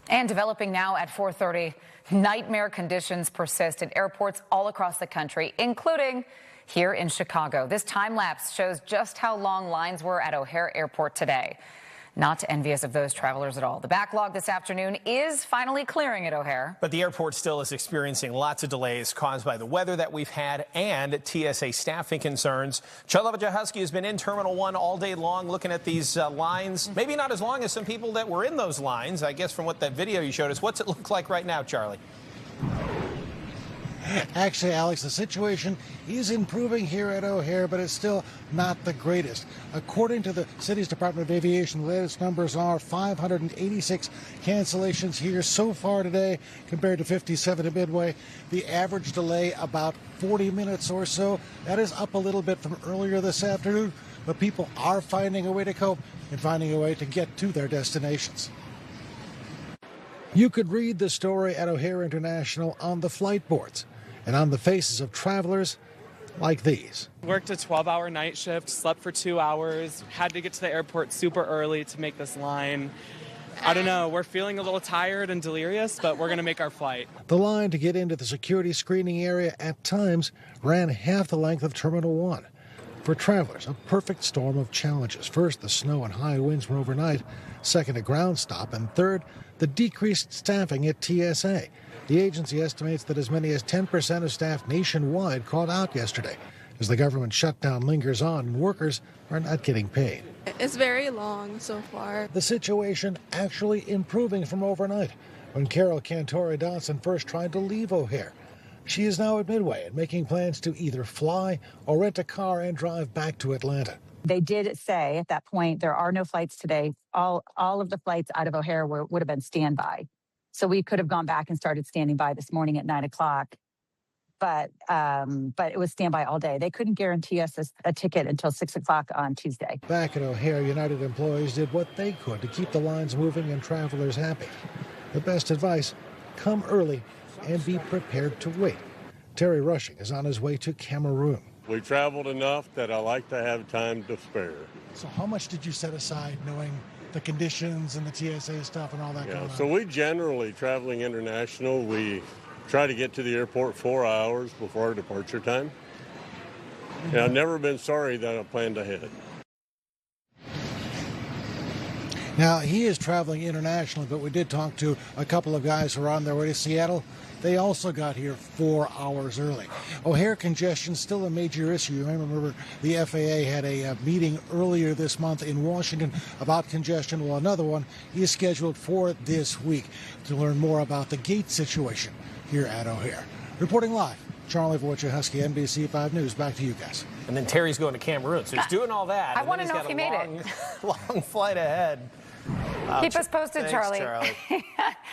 And developing now at 4:30, nightmare conditions persist at airports all across the country, including here in Chicago. This time lapse shows just how long lines were at O'Hare Airport today. Not envious of those travelers at all. The backlog this afternoon is finally clearing at O'Hare. But the airport still is experiencing lots of delays caused by the weather that we've had and TSA staffing concerns. Wojciechowski has been in Terminal 1 all day long looking at these lines. Maybe not as long as some people that were in those lines, I guess, from what that video you showed us. What's it look like right now, Charlie? Actually, Alex, the situation is improving here at O'Hare, but it's still not the greatest. According to the city's Department of Aviation, the latest numbers are 586 cancellations here so far today compared to 57 at Midway. The average delay about 40 minutes or so. That is up a little bit from earlier this afternoon, but people are finding a way to cope and finding a way to get to their destinations. You could read the story at O'Hare International on the flight boards and on the faces of travelers like these. Worked a 12-hour night shift, slept for 2 hours, had to get to the airport super early to make this line. I don't know, we're feeling a little tired and delirious, but we're going to make our flight. The line to get into the security screening area at times ran half the length of Terminal 1. For travelers, a perfect storm of challenges. First, the snow and high winds from overnight. Second, a ground stop. And third, the decreased staffing at TSA. The agency estimates that as many as 10% of staff nationwide called out yesterday as the government shutdown lingers on and workers are not getting paid. It's very long so far. The situation actually improving from overnight when Carol Cantori-Dodson first tried to leave O'Hare. She is now at Midway and making plans to either fly or rent a car and drive back to Atlanta. They did say at that point there are no flights today. All of the flights out of O'Hare would have been standby. So we could have gone back and started standing by this morning at 9 o'clock. But it was standby all day. They couldn't guarantee us a ticket until 6 o'clock on Tuesday. Back at O'Hare, United employees did what they could to keep the lines moving and travelers happy. The best advice, come early and be prepared to wait. Terry Rushing is on his way to Cameroon. We traveled enough that I like to have time to spare. So how much did you set aside knowing the conditions and the TSA stuff and all that going on? So we generally, traveling international, we try to get to the airport 4 hours before our departure time. And I've never been sorry that I planned ahead. Now, he is traveling internationally, but we did talk to a couple of guys who are on their way to Seattle. They also got here 4 hours early. O'Hare congestion still a major issue. You may remember the FAA had a meeting earlier this month in Washington about congestion. Well, another one is scheduled for this week to learn more about the gate situation here at O'Hare. Reporting live, Charlie Wojciechowski, NBC 5 News. Back to you guys. And then Terry's going to Cameroon, so he's doing all that. I want to know if he made it. Long flight ahead. Keep us posted, Thanks, Charlie.